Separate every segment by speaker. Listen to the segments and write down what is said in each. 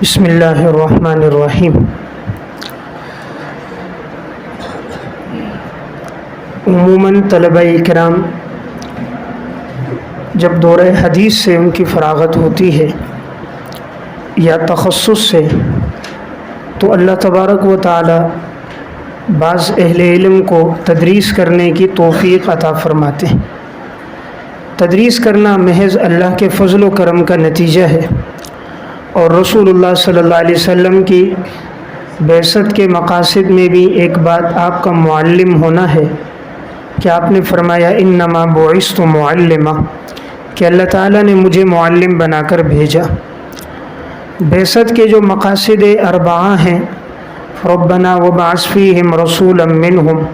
Speaker 1: بسم اللہ الرحمن الرحیم۔ عموماً طلبہ کرام جب دورہ حدیث سے ان کی فراغت ہوتی ہے یا تخصص سے، تو اللہ تبارک و تعالی بعض اہل علم کو تدریس کرنے کی توفیق عطا فرماتے ہیں۔ تدریس کرنا محض اللہ کے فضل و کرم کا نتیجہ ہے، اور رسول اللہ صلی اللہ علیہ وسلم کی بعثت کے مقاصد میں بھی ایک بات آپ کا معلم ہونا ہے کہ آپ نے فرمایا انما بعثت معلما، کہ اللہ تعالیٰ نے مجھے معلم بنا کر بھیجا۔ بعثت کے جو مقاصد اربعہ ہیں، ربنا وابعث فیہم رسولا منہم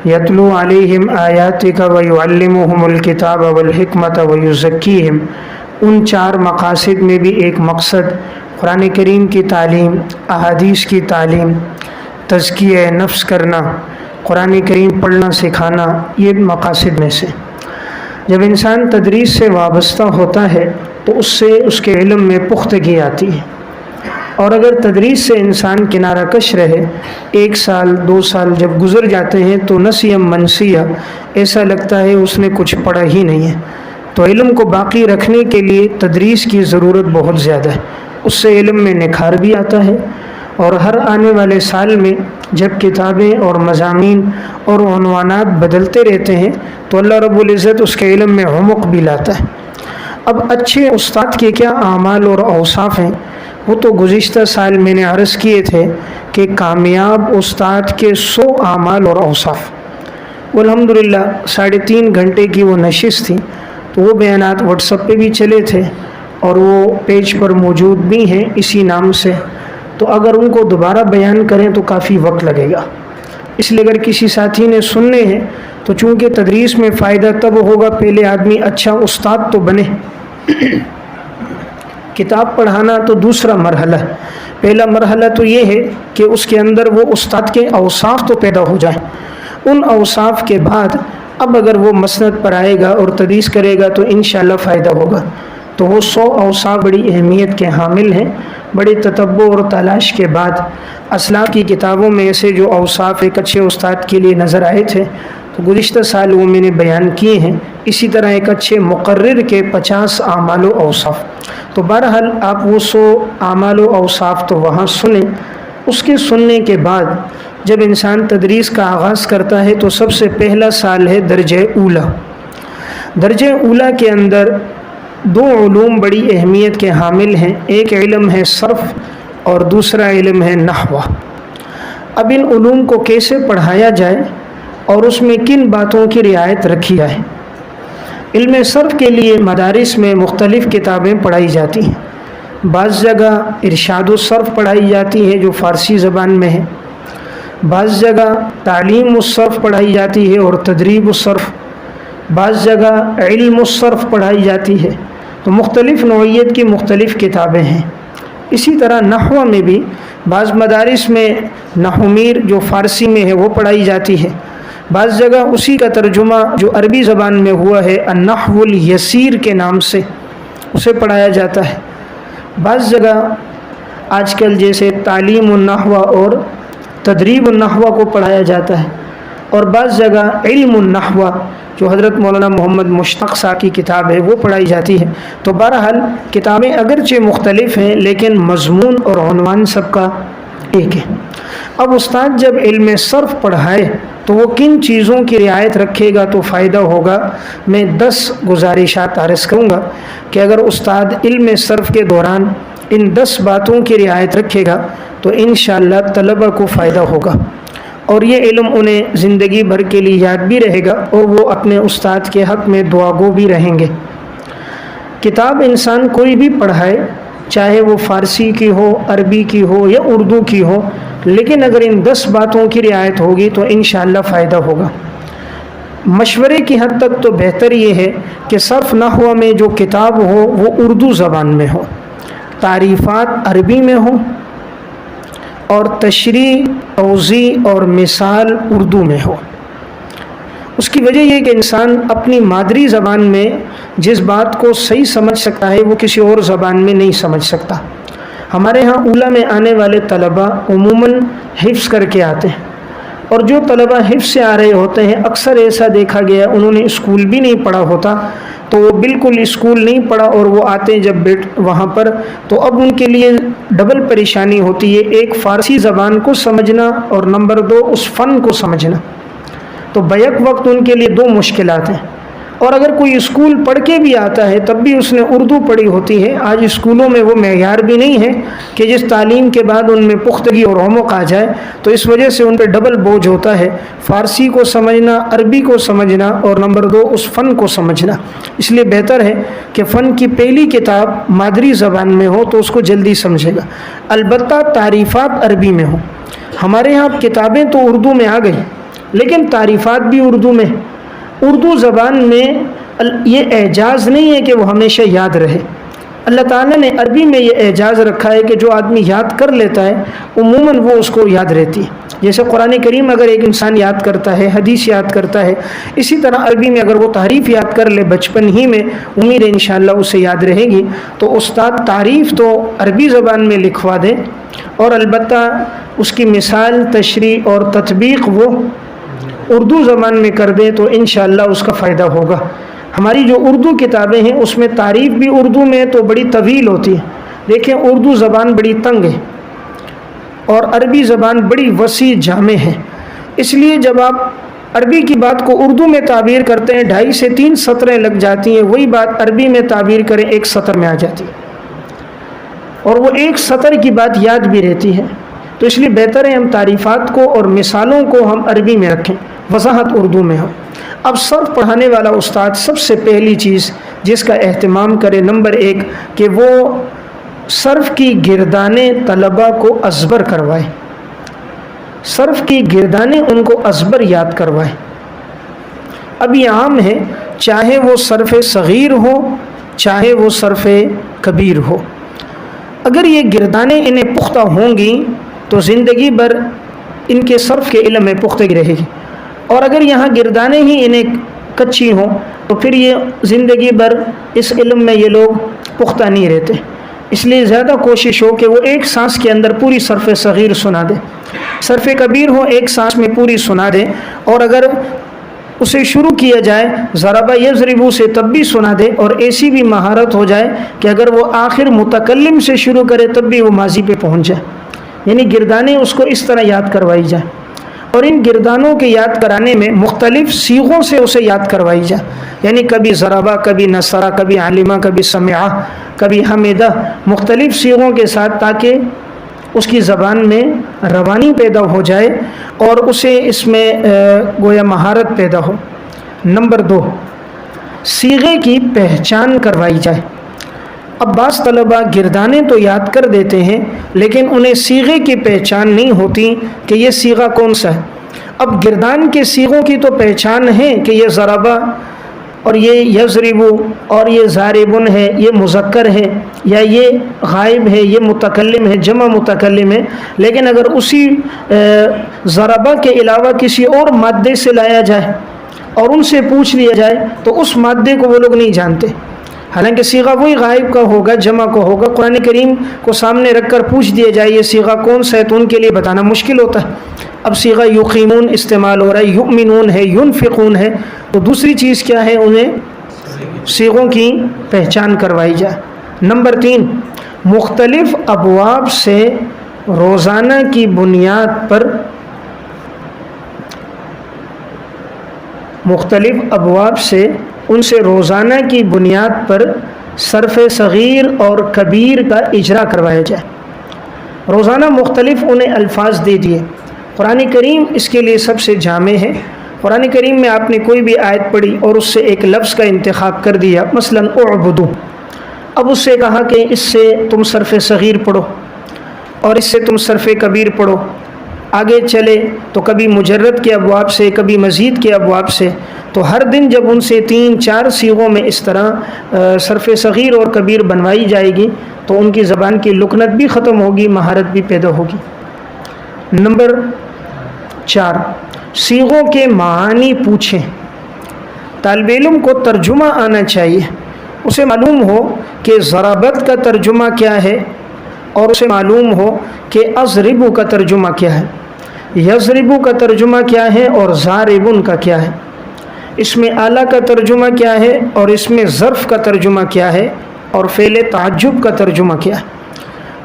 Speaker 1: یتلو علیہم آیاتک ویعلمہم الکتاب والحکمت ویزکیہم، ان چار مقاصد میں بھی ایک مقصد قرآن کریم کی تعلیم، احادیث کی تعلیم، تزکیہ نفس کرنا، قرآن کریم پڑھنا سکھانا، یہ مقاصد میں سے۔ جب انسان تدریس سے وابستہ ہوتا ہے تو اس سے اس کے علم میں پختگی آتی ہے، اور اگر تدریس سے انسان کنارہ کش رہے، 1 سال 2 سال جب گزر جاتے ہیں تو نسیم منسیہ، ایسا لگتا ہے اس نے کچھ پڑھا ہی نہیں ہے۔ تو علم کو باقی رکھنے کے لیے تدریس کی ضرورت بہت زیادہ ہے، اس سے علم میں نکھار بھی آتا ہے، اور ہر آنے والے سال میں جب کتابیں اور مضامین اور عنوانات بدلتے رہتے ہیں تو اللہ رب العزت اس کے علم میں عمق بھی لاتا ہے۔ اب اچھے استاد کے کیا اعمال اور اوصاف ہیں، وہ تو گزشتہ سال میں نے عرض کیے تھے کہ کامیاب استاد کے 100 اعمال اور اوصاف۔ الحمدللہ 3.5 گھنٹے کی وہ نشست تھی، تو وہ بیانات واٹس ایپ پہ بھی چلے تھے اور وہ پیج پر موجود بھی ہیں اسی نام سے، تو اگر ان کو دوبارہ بیان کریں تو کافی وقت لگے گا، اس لیے اگر کسی ساتھی نے سننے ہیں تو چونکہ تدریس میں فائدہ تب ہوگا پہلے آدمی اچھا استاد تو بنے۔ کتاب پڑھانا تو دوسرا مرحلہ ہے، پہلا مرحلہ تو یہ ہے کہ اس کے اندر وہ استاد کے اوصاف تو پیدا ہو جائیں۔ ان اوصاف کے بعد اب اگر وہ مسند پر آئے گا اور تدریس کرے گا تو انشاءاللہ فائدہ ہوگا۔ تو وہ 100 اوصاف بڑی اہمیت کے حامل ہیں۔ بڑے تتبع اور تلاش کے بعد اسلاف کی کتابوں میں ایسے جو اوصاف ایک اچھے استاد کے لیے نظر آئے تھے تو گزشتہ سال وہ میں نے بیان کیے ہیں۔ اسی طرح ایک اچھے مقرر کے 50 اعمال و اوصاف۔ تو بہرحال آپ وہ 100 اعمال و اوصاف تو وہاں سنیں۔ اس کے سننے کے بعد جب انسان تدریس کا آغاز کرتا ہے تو سب سے پہلا سال ہے درجہ اولا۔ درجہ اولا کے اندر 2 علوم بڑی اہمیت کے حامل ہیں، ایک علم ہے صرف اور دوسرا علم ہے نحو۔ اب ان علوم کو کیسے پڑھایا جائے اور اس میں کن باتوں کی رعایت رکھی جائے۔ علم صرف کے لیے مدارس میں مختلف کتابیں پڑھائی جاتی ہیں۔ بعض جگہ ارشاد الصرف پڑھائی جاتی ہے جو فارسی زبان میں ہے، بعض جگہ تعلیم الصرف پڑھائی جاتی ہے اور تدریب الصرف، بعض جگہ علم الصرف پڑھائی جاتی ہے۔ تو مختلف نوعیت کی مختلف کتابیں ہیں۔ اسی طرح نحو میں بھی بعض مدارس میں نحو میر جو فارسی میں ہے وہ پڑھائی جاتی ہے، بعض جگہ اسی کا ترجمہ جو عربی زبان میں ہوا ہے النحو الیسیر کے نام سے اسے پڑھایا جاتا ہے، بعض جگہ آج کل جیسے تعلیم النحو اور تدریب النحو کو پڑھایا جاتا ہے، اور بعض جگہ علم النحو جو حضرت مولانا محمد مشتاق صاحب کی کتاب ہے وہ پڑھائی جاتی ہے۔ تو بہرحال کتابیں اگرچہ مختلف ہیں لیکن مضمون اور عنوان سب کا ایک ہے۔ اب استاد جب علم صرف پڑھائے تو وہ کن چیزوں کی رعایت رکھے گا تو فائدہ ہوگا۔ میں 10 گزارشات عرض کروں گا کہ اگر استاد علم صرف کے دوران ان 10 باتوں کی رعایت رکھے گا تو انشاءاللہ طلبہ کو فائدہ ہوگا، اور یہ علم انہیں زندگی بھر کے لیے یاد بھی رہے گا اور وہ اپنے استاد کے حق میں دعا گو بھی رہیں گے۔ کتاب انسان کوئی بھی پڑھائے، چاہے وہ فارسی کی ہو، عربی کی ہو یا اردو کی ہو، لیکن اگر ان 10 باتوں کی رعایت ہوگی تو انشاءاللہ فائدہ ہوگا۔ مشورے کی حد تک تو بہتر یہ ہے کہ صرف نحو میں جو کتاب ہو وہ اردو زبان میں ہو، تعریفات عربی میں ہو، اور تشریح، توضیح اور مثال اردو میں ہو۔ اس کی وجہ یہ کہ انسان اپنی مادری زبان میں جس بات کو صحیح سمجھ سکتا ہے وہ کسی اور زبان میں نہیں سمجھ سکتا۔ ہمارے ہاں اولا میں آنے والے طلبہ عموماً حفظ کر کے آتے ہیں، اور جو طلبہ حفظ سے آ رہے ہوتے ہیں اکثر ایسا دیکھا گیا انہوں نے اسکول بھی نہیں پڑھا ہوتا، تو وہ بالکل اسکول نہیں پڑھا اور وہ آتے ہیں جب وہاں پر، تو اب ان کے لیے ڈبل پریشانی ہوتی ہے، ایک فارسی زبان کو سمجھنا اور نمبر 2 اس فن کو سمجھنا، تو بیک وقت ان کے لیے 2 مشکلات ہیں۔ اور اگر کوئی اسکول پڑھ کے بھی آتا ہے تب بھی اس نے اردو پڑھی ہوتی ہے، آج اسکولوں میں وہ معیار بھی نہیں ہے کہ جس تعلیم کے بعد ان میں پختگی اور عمق آ جائے، تو اس وجہ سے ان پہ ڈبل بوجھ ہوتا ہے، فارسی کو سمجھنا، عربی کو سمجھنا اور نمبر 2 اس فن کو سمجھنا۔ اس لیے بہتر ہے کہ فن کی پہلی کتاب مادری زبان میں ہو تو اس کو جلدی سمجھے گا، البتہ تعریفات عربی میں ہوں۔ ہمارے ہاں کتابیں تو اردو میں آ گئی لیکن تعریفات بھی اردو میں۔ اردو زبان میں یہ اعجاز نہیں ہے کہ وہ ہمیشہ یاد رہے، اللہ تعالیٰ نے عربی میں یہ اعجاز رکھا ہے کہ جو آدمی یاد کر لیتا ہے عموماً وہ اس کو یاد رہتی ہے۔ جیسے قرآن کریم اگر ایک انسان یاد کرتا ہے، حدیث یاد کرتا ہے، اسی طرح عربی میں اگر وہ تعریف یاد کر لے بچپن ہی میں، امید ہے انشاءاللہ اسے یاد رہے گی۔ تو استاد تعریف تو عربی زبان میں لکھوا دیں اور البتہ اس کی مثال، تشریح اور تطبیق وہ اردو زبان میں کر دیں تو انشاءاللہ اس کا فائدہ ہوگا۔ ہماری جو اردو کتابیں ہیں اس میں تعریف بھی اردو میں تو بڑی طویل ہوتی ہے، دیکھیں اردو زبان بڑی تنگ ہے اور عربی زبان بڑی وسیع جامع ہے، اس لیے جب آپ عربی کی بات کو اردو میں تعبیر کرتے ہیں 2.5 سے 3 سطریں لگ جاتی ہیں، وہی بات عربی میں تعبیر کریں 1 سطر میں آ جاتی ہے اور وہ 1 سطر کی بات یاد بھی رہتی ہے۔ تو اس لیے بہتر ہے ہم تعریفات کو اور مثالوں کو ہم عربی میں رکھیں، وضاحت اردو میں ہو۔ اب صرف پڑھانے والا استاد سب سے پہلی چیز جس کا اہتمام کرے نمبر 1 کہ وہ صرف کی گردانیں طلبہ کو ازبر کروائے، صرف کی گردانیں ان کو ازبر یاد کروائے۔ اب یہ عام ہے، چاہے وہ صرف صغیر ہو چاہے وہ صرف کبیر ہو، اگر یہ گردانیں انہیں پختہ ہوں گی تو زندگی بھر ان کے صرف کے علم میں پختگی رہے گی، اور اگر یہاں گردانیں ہی انہیں کچی ہوں تو پھر یہ زندگی بھر اس علم میں یہ لوگ پختہ نہیں رہتے۔ اس لیے زیادہ کوشش ہو کہ وہ ایک سانس کے اندر پوری صرف صغیر سنا دے، صرف کبیر ہو ایک سانس میں پوری سنا دے، اور اگر اسے شروع کیا جائے ضربہ یضربو سے تب بھی سنا دے، اور ایسی بھی مہارت ہو جائے کہ اگر وہ آخر متکلم سے شروع کرے تب بھی وہ ماضی پہ پہنچ جائے، یعنی گردانیں اس کو اس طرح یاد کروائی جائیں، اور ان گردانوں کے یاد کرانے میں مختلف صیغوں سے اسے یاد کروائی جائے، یعنی کبھی ضربہ، کبھی نصرہ، کبھی علمہ، کبھی سمعہ، کبھی حمدہ، مختلف صیغوں کے ساتھ، تاکہ اس کی زبان میں روانی پیدا ہو جائے اور اسے اس میں گویا مہارت پیدا ہو۔ نمبر 2، صیغے کی پہچان کروائی جائے۔ اب بعض طلبہ گردانیں تو یاد کر دیتے ہیں لیکن انہیں صیغے کی پہچان نہیں ہوتی کہ یہ صیغہ کون سا ہے۔ اب گردان کے صیغوں کی تو پہچان ہے کہ یہ ضربہ اور یہ یضربو اور یہ ضاربن ہے، یہ مذکر ہے، یا یہ غائب ہے، یہ متکلم ہے، جمع متکلم ہے، لیکن اگر اسی ضربہ کے علاوہ کسی اور مادے سے لایا جائے اور ان سے پوچھ لیا جائے تو اس مادے کو وہ لوگ نہیں جانتے، حالانکہ صیغہ وہی غائب کا ہوگا، جمع کا ہوگا۔ قرآن کریم کو سامنے رکھ کر پوچھ دیا جائے یہ صیغہ کون سا ہے تو ان کے لیے بتانا مشکل ہوتا ہے۔ اب صیغہ یقیمون استعمال ہو رہا ہے، یؤمنون ہے، ینفقون ہے، تو دوسری چیز کیا ہے، انہیں صیغوں کی پہچان کروائی جائے۔ نمبر 3، مختلف ابواب سے روزانہ کی بنیاد پر ان سے روزانہ کی بنیاد پر صرف صغیر اور کبیر کا اجرا کروایا جائے۔ روزانہ مختلف انہیں الفاظ دے دیے۔ قرآن کریم اس کے لیے سب سے جامع ہے۔ قرآن کریم میں آپ نے کوئی بھی آیت پڑھی اور اس سے ایک لفظ کا انتخاب کر دیا، مثلا اعبدو، اب اس سے کہا کہ اس سے تم صرف صغیر پڑھو اور اس سے تم صرف کبیر پڑھو، آگے چلے تو کبھی مجرد کے ابواب سے، کبھی مزید کے ابواب سے، تو ہر دن جب ان سے 3-4 صیغوں میں اس طرح صرف صغیر اور کبیر بنوائی جائے گی تو ان کی زبان کی لکنت بھی ختم ہوگی، مہارت بھی پیدا ہوگی۔ نمبر 4، صیغوں کے معانی پوچھیں۔ طالب علم کو ترجمہ آنا چاہیے، اسے معلوم ہو کہ ضربت کا ترجمہ کیا ہے اور اسے معلوم ہو کہ اضربو کا ترجمہ کیا ہے، یضربو کا ترجمہ کیا ہے اور ضاربن کا کیا ہے، اس میں اعلیٰ کا ترجمہ کیا ہے اور اس میں ظرف کا ترجمہ کیا ہے اور فعل تعجب کا ترجمہ کیا ہے۔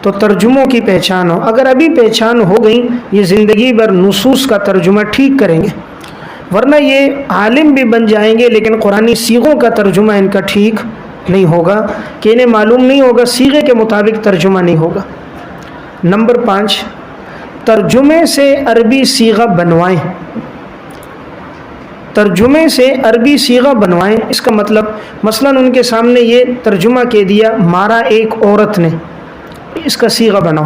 Speaker 1: تو ترجموں کی پہچان ہو، اگر ابھی پہچان ہو گئی یہ زندگی بھر نصوص کا ترجمہ ٹھیک کریں گے، ورنہ یہ عالم بھی بن جائیں گے لیکن قرآنی صیغوں کا ترجمہ ان کا ٹھیک نہیں ہوگا کہ انہیں معلوم نہیں ہوگا، صیغے کے مطابق ترجمہ نہیں ہوگا۔ نمبر 5، ترجمے سے عربی صیغہ بنوائیں۔ ترجمے سے عربی صیغہ بنوائیں، اس کا مطلب مثلاً ان کے سامنے یہ ترجمہ کہہ دیا مارا ایک عورت نے، اس کا صیغہ بناؤ،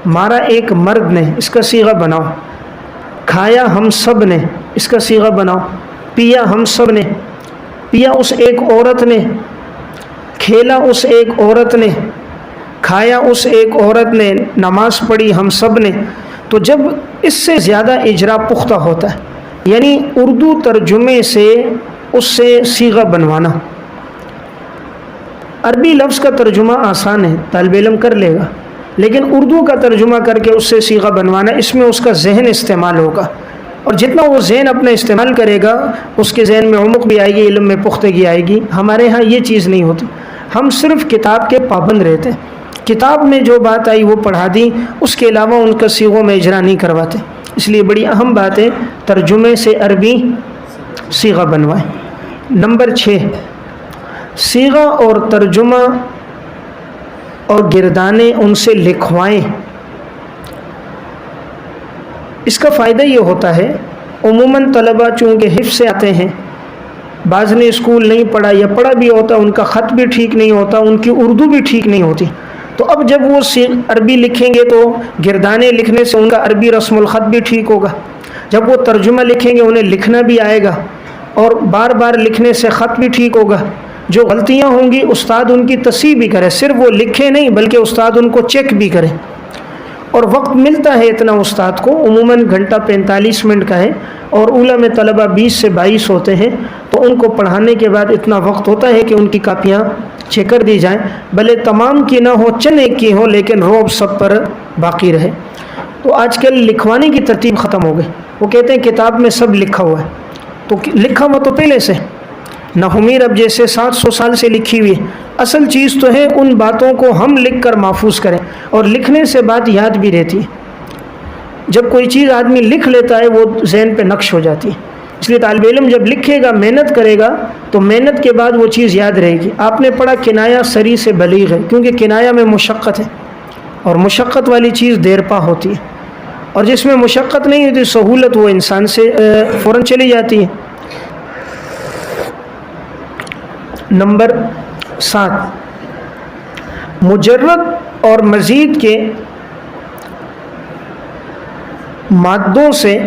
Speaker 1: مارا ایک مرد نے، اس کا صیغہ بناؤ، کھایا ہم سب نے، اس کا صیغہ بناؤ، پیا ہم سب نے، پیا اس ایک عورت نے، کھیلا اس ایک عورت نے، کھایا اس ایک عورت نے، نماز پڑھی ہم سب نے۔ تو جب اس سے زیادہ اجرا پختہ ہوتا ہے، یعنی اردو ترجمے سے اس سے صیغہ بنوانا، عربی لفظ کا ترجمہ آسان ہے، طالب علم کر لے گا، لیکن اردو کا ترجمہ کر کے اس سے صیغہ بنوانا، اس میں اس کا ذہن استعمال ہوگا، اور جتنا وہ ذہن اپنا استعمال کرے گا اس کے ذہن میں عمق بھی آئے گی، علم میں پختگی آئے گی۔ ہمارے ہاں یہ چیز نہیں ہوتی، ہم صرف کتاب کے پابند رہتے ہیں، کتاب میں جو بات آئی وہ پڑھا دی، اس کے علاوہ ان کا صیغوں میں اجرا نہیں کرواتے۔ اس لیے بڑی اہم بات ہے ترجمے سے عربی صیغہ بنوائیں۔ نمبر 6، صیغہ اور ترجمہ اور گردانے ان سے لکھوائیں۔ اس کا فائدہ یہ ہوتا ہے، عموماً طلبہ چونکہ حفظ سے آتے ہیں، بعض نے اسکول نہیں پڑھا یا پڑھا بھی ہوتا ان کا خط بھی ٹھیک نہیں ہوتا، ان کی اردو بھی ٹھیک نہیں ہوتی، تو اب جب وہ عربی لکھیں گے تو گردانے لکھنے سے ان کا عربی رسم الخط بھی ٹھیک ہوگا، جب وہ ترجمہ لکھیں گے انہیں لکھنا بھی آئے گا، اور بار بار لکھنے سے خط بھی ٹھیک ہوگا۔ جو غلطیاں ہوں گی استاد ان کی تصحیح بھی کرے، صرف وہ لکھے نہیں بلکہ استاد ان کو چیک بھی کرے، اور وقت ملتا ہے اتنا استاد کو، عموماً گھنٹہ 45 منٹ کا ہے، اور اولیٰ میں طلبہ 20 سے 22 ہوتے ہیں، تو ان کو پڑھانے کے بعد اتنا وقت ہوتا ہے کہ ان کی کاپیاں چیک کر دی جائیں، بھلے تمام کی نہ ہو، چند ایک کی ہو، لیکن روب سب پر باقی رہے۔ تو آج کل لکھوانے کی ترتیب ختم ہو گئی، وہ کہتے ہیں کتاب میں سب لکھا ہوا ہے، تو لکھا ہوا تو پہلے سے نحومیر اب جیسے 700 سال سے لکھی ہوئی ہے، اصل چیز تو ہے ان باتوں کو ہم لکھ کر محفوظ کریں، اور لکھنے سے بات یاد بھی رہتی ہے، جب کوئی چیز آدمی لکھ لیتا ہے وہ ذہن پہ نقش ہو جاتی ہے، اس لیے طالب علم جب لکھے گا محنت کرے گا تو محنت کے بعد وہ چیز یاد رہے گی۔ آپ نے پڑھا کنایا سری سے بلیغ ہے، کیونکہ کنایا میں مشقت ہے، اور مشقت والی چیز دیر پا ہوتی ہے، اور جس میں مشقت نہیں ہوتی سہولت وہ انسان سے فوراً چلی جاتی ہے۔ نمبر 7، مجرد اور مزید کے مادوں سے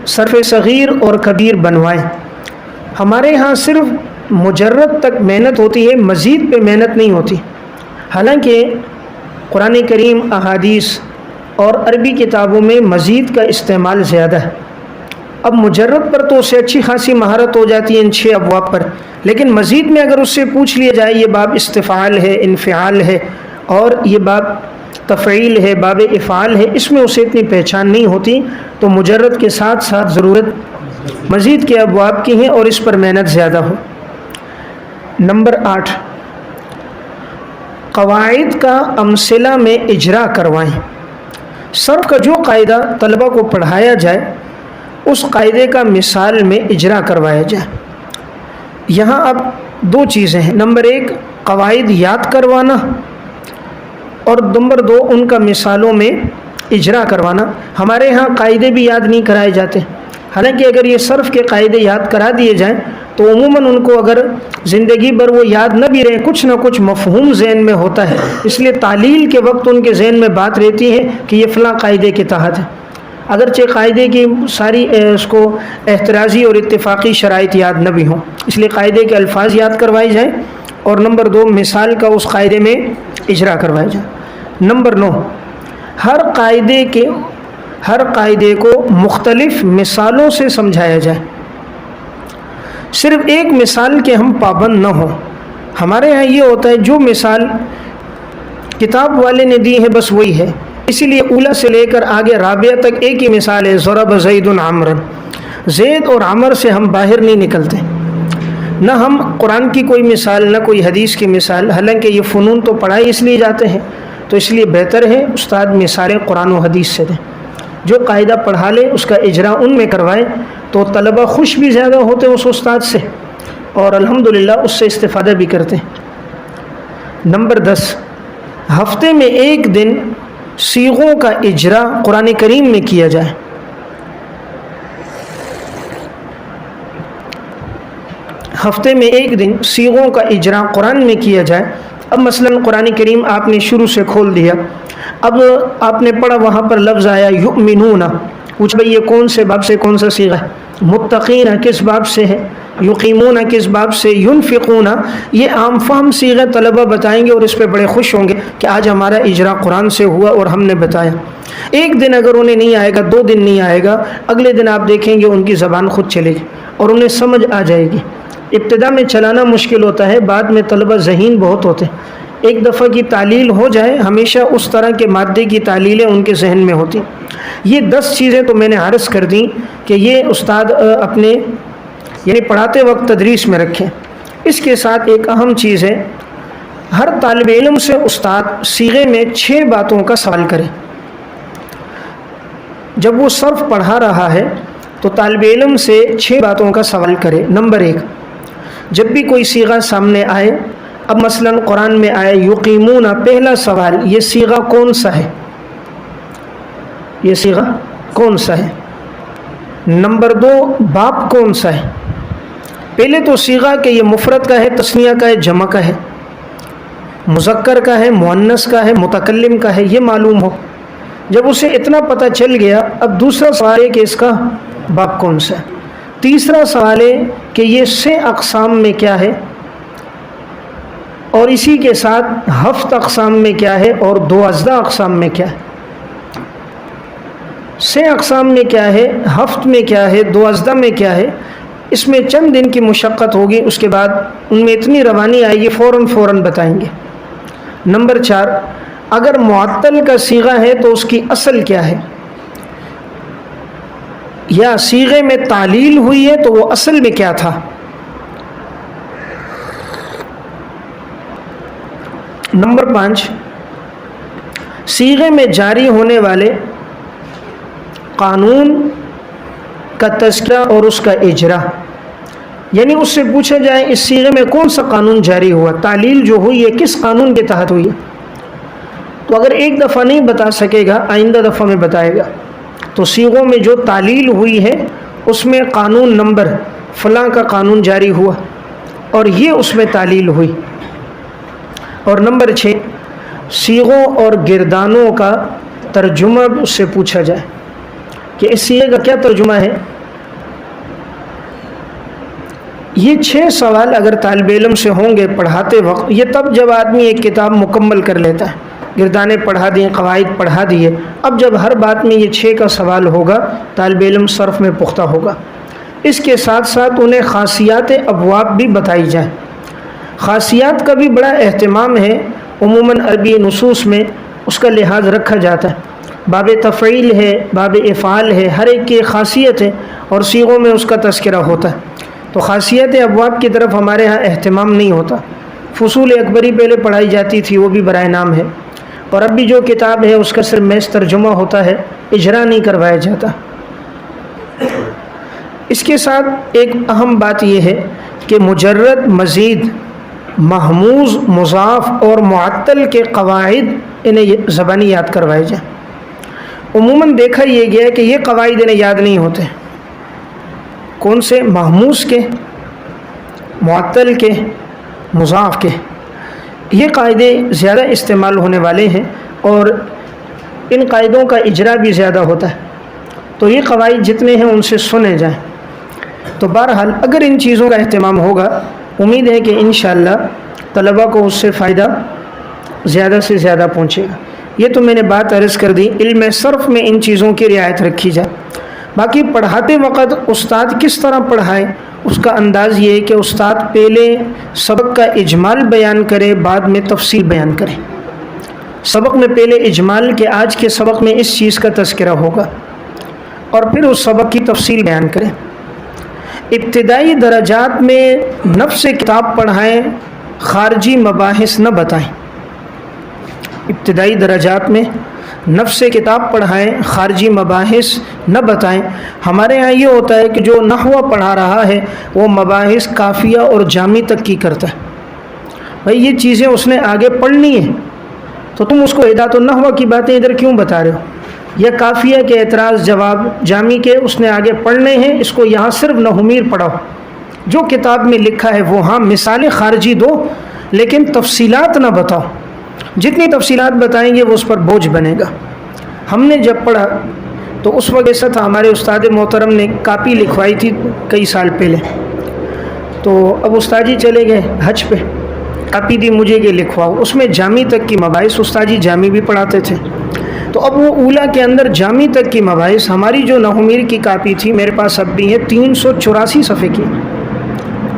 Speaker 1: صرف صغیر اور کبیر بنوائیں۔ ہمارے ہاں صرف مجرد تک محنت ہوتی ہے، مزید پہ محنت نہیں ہوتی، حالانکہ قرآن کریم، احادیث اور عربی کتابوں میں مزید کا استعمال زیادہ ہے۔ اب مجرد پر تو اسے اچھی خاصی مہارت ہو جاتی ہے ان 6 ابواب پر، لیکن مزید میں اگر اس سے پوچھ لیا جائے یہ باب استفعال ہے، انفعال ہے، اور یہ باب تفعیل ہے، باب افعال ہے، اس میں اسے اتنی پہچان نہیں ہوتی، تو مجرد کے ساتھ ساتھ ضرورت مزید کے ابواب کی ہیں اور اس پر محنت زیادہ ہو۔ نمبر 8، قواعد کا امثلہ میں اجرا کروائیں۔ صرف کا جو قاعدہ طلبہ کو پڑھایا جائے اس قاعدے کا مثال میں اجرا کروایا جائے۔ یہاں اب 2 چیزیں ہیں، نمبر 1 قواعد یاد کروانا، اور نمبر 2 ان کا مثالوں میں اجرا کروانا۔ ہمارے ہاں قاعدے بھی یاد نہیں کرائے جاتے، حالانکہ اگر یہ صرف کے قاعدے یاد کرا دیے جائیں تو عموماً ان کو اگر زندگی بھر وہ یاد نہ بھی رہے کچھ نہ کچھ مفہوم ذہن میں ہوتا ہے، اس لیے تعلیل کے وقت ان کے ذہن میں بات رہتی ہے کہ یہ فلاں قاعدے کے تحت ہے، اگرچہ قاعدے کی ساری اس کو احترازی اور اتفاقی شرائط یاد نہ بھی ہوں، اس لیے قاعدے کے الفاظ یاد کروائی جائیں، اور نمبر 2 مثال کا اس قاعدے میں اجرا کروایا جائے۔ نمبر 9، ہر قاعدے کو مختلف مثالوں سے سمجھایا جائے، صرف ایک مثال کے ہم پابند نہ ہوں، ہمارے ہاں یہ ہوتا ہے جو مثال کتاب والے نے دی ہے بس وہی ہے، اسی لیے اولا سے لے کر آگے رابعہ تک ایک ہی مثال ہے، ضرب زید عمرا، زید اور عمر سے ہم باہر نہیں نکلتے، نہ ہم قرآن کی کوئی مثال نہ کوئی حدیث کی مثال، حالانکہ یہ فنون تو پڑھائے اس لیے جاتے ہیں، تو اس لیے بہتر ہے استاد مثالیں قرآن و حدیث سے دیں، جو قاعدہ پڑھا لے اس کا اجرا ان میں کروائے تو طلبہ خوش بھی زیادہ ہوتے اس استاد سے اور الحمدللہ اس سے استفادہ بھی کرتے ہیں۔ نمبر 10، ہفتے میں ایک دن صیغوں کا اجرا قرآن کریم میں کیا جائے۔ ہفتے میں ایک دن صیغوں کا اجرا قرآن میں کیا جائے۔ اب مثلا قرآن کریم آپ نے شروع سے کھول دیا، اب آپ نے پڑھا وہاں پر لفظ آیا یؤمنون، پوچھ بھئی یہ کون سے باب سے کون سا صیغہ ہے؟ متقین کس باب سے ہے؟ یقیمون کس باب سے؟ ینفقون، یہ عام فہم صیغہ طلبہ بتائیں گے اور اس پہ بڑے خوش ہوں گے کہ آج ہمارا اجرا قرآن سے ہوا اور ہم نے بتایا۔ ایک دن اگر انہیں نہیں آئے گا، 2 دن نہیں آئے گا، اگلے دن آپ دیکھیں گے ان کی زبان خود چلے گی اور انہیں سمجھ آ جائے گی۔ ابتدا میں چلانا مشکل ہوتا ہے، بعد میں طلبہ ذہین بہت ہوتے ہیں، ایک دفعہ کی تعلیل ہو جائے ہمیشہ اس طرح کے مادے کی تعلیلیں ان کے ذہن میں ہوتی۔ یہ 10 چیزیں تو میں نے عرض کر دیں کہ یہ استاد اپنے یعنی پڑھاتے وقت تدریس میں رکھیں۔ اس کے ساتھ ایک اہم چیز ہے، ہر طالب علم سے استاد صیغے میں 6 باتوں کا سوال کرے۔ جب وہ صرف پڑھا رہا ہے تو طالب علم سے 6 باتوں کا سوال کرے۔ نمبر 1، جب بھی کوئی صیغہ سامنے آئے، اب مثلا قرآن میں آئے یقیمون، پہلا سوال یہ صیغہ کون سا ہے؟ یہ صیغہ کون سا ہے؟ نمبر 2، باب کون سا ہے؟ پہلے تو صیغہ کہ یہ مفرد کا ہے، تثنیہ کا ہے، جمع کا ہے، مذکر کا ہے، مؤنث کا ہے، متکلم کا ہے، یہ معلوم ہو۔ جب اسے اتنا پتہ چل گیا، اب دوسرا سوال ہے کہ اس کا باب کون سا ہے۔ تیسرا سوال ہے کہ یہ 6 اقسام میں کیا ہے، اور اسی کے ساتھ ہفت اقسام میں کیا ہے اور 12 اقسام میں کیا ہے۔ 6 اقسام میں کیا ہے، ہفت میں کیا ہے، 12 میں کیا ہے، اس میں چند دن کی مشقت ہوگی، اس کے بعد ان میں اتنی روانی آئے گی فوراً بتائیں گے۔ نمبر 4، اگر معطل کا صیغہ ہے تو اس کی اصل کیا ہے، یا صیغے میں تعلیل ہوئی ہے تو وہ اصل میں کیا تھا۔ نمبر 5، صیغے میں جاری ہونے والے قانون کا تذکرہ اور اس کا اجرا، یعنی اس سے پوچھا جائے اس صیغے میں کون سا قانون جاری ہوا، تعلیل جو ہوئی ہے کس قانون کے تحت ہوئی ہے، تو اگر ایک دفعہ نہیں بتا سکے گا آئندہ دفعہ میں بتائے گا۔ تو صیغوں میں جو تعلیل ہوئی ہے اس میں قانون نمبر فلاں کا قانون جاری ہوا اور یہ اس میں تعلیل ہوئی۔ اور نمبر 6، صیغوں اور گردانوں کا ترجمہ اس سے پوچھا جائے کہ اس صیغے کا کیا ترجمہ ہے۔ یہ 6 سوال اگر طالب علم سے ہوں گے پڑھاتے وقت، یہ تب جب آدمی ایک کتاب مکمل کر لیتا ہے، گردانے پڑھا دیے، قواعد پڑھا دیے، اب جب ہر بات میں یہ 6 کا سوال ہوگا طالب علم صرف میں پختہ ہوگا۔ اس کے ساتھ ساتھ انہیں خاصیات ابواب بھی بتائی جائیں۔ خاصیات کا بھی بڑا اہتمام ہے، عموماً عربی نصوص میں اس کا لحاظ رکھا جاتا ہے۔ باب تفعیل ہے، باب افعال ہے، ہر ایک کی خاصیت ہے اور صیغوں میں اس کا تذکرہ ہوتا ہے، تو خاصیت ابواب کی طرف ہمارے ہاں اہتمام نہیں ہوتا۔ فصول اکبری پہلے پڑھائی جاتی تھی، وہ بھی برائے نام ہے، اور اب بھی جو کتاب ہے اس کا صرف محض ترجمہ ہوتا ہے، اجرا نہیں کروایا جاتا۔ اس کے ساتھ ایک اہم بات یہ ہے کہ مجرد، مزید، محموز، مضاف اور معطل کے قواعد انہیں زبانی یاد کروائے جائیں۔ عموماً دیکھا یہ گیا کہ یہ قواعد انہیں یاد نہیں ہوتے۔ کون سے؟ محموز کے، معطل کے، مضاف کے، یہ قاعدے زیادہ استعمال ہونے والے ہیں اور ان قاعدوں کا اجرا بھی زیادہ ہوتا ہے، تو یہ قواعد جتنے ہیں ان سے سنے جائیں۔ تو بہرحال اگر ان چیزوں کا اہتمام ہوگا، امید ہے کہ انشاءاللہ طلبہ کو اس سے فائدہ زیادہ سے زیادہ پہنچے گا۔ یہ تو میں نے بات عرض کر دی، علم صرف میں ان چیزوں کی رعایت رکھی جائے۔ باقی پڑھاتے وقت استاد کس طرح پڑھائے اس کا انداز یہ ہے کہ استاد پہلے سبق کا اجمال بیان کرے، بعد میں تفصیل بیان کرے۔ سبق میں پہلے اجمال کہ آج کے سبق میں اس چیز کا تذکرہ ہوگا، اور پھر اس سبق کی تفصیل بیان کرے۔ ابتدائی درجات میں نفس کتاب پڑھائیں، خارجی مباحث نہ بتائیں۔ ابتدائی درجات میں نفس کتاب پڑھائیں، خارجی مباحث نہ بتائیں۔ ہمارے ہاں یہ ہوتا ہے کہ جو نحو پڑھا رہا ہے وہ مباحث کافیہ اور جامی تک کی کرتا ہے۔ بھائی یہ چیزیں اس نے آگے پڑھنی ہیں تو تم اس کو ادات النحو کی باتیں ادھر کیوں بتا رہے ہو؟ یا کافیہ کے اعتراض جواب جامی کے اس نے آگے پڑھنے ہیں، اس کو یہاں صرف نحومیر پڑھاؤ۔ جو کتاب میں لکھا ہے وہ ہاں مثالیں خارجی دو، لیکن تفصیلات نہ بتاؤ۔ جتنی تفصیلات بتائیں گے وہ اس پر بوجھ بنے گا۔ ہم نے جب پڑھا تو اس وقت ایسا تھا، ہمارے استاد محترم نے کاپی لکھوائی تھی کئی سال پہلے، تو اب استاد جی چلے گئے حج پہ، کاپی دی مجھے کہ لکھواؤ، اس میں جامی تک کی مباحث، استاد جی جامی بھی پڑھاتے تھے، تو اب وہ اولا کے اندر جامی تک کی مباحث، ہماری جو نحومیر کی کاپی تھی میرے پاس اب بھی ہے 384 صفحے کی،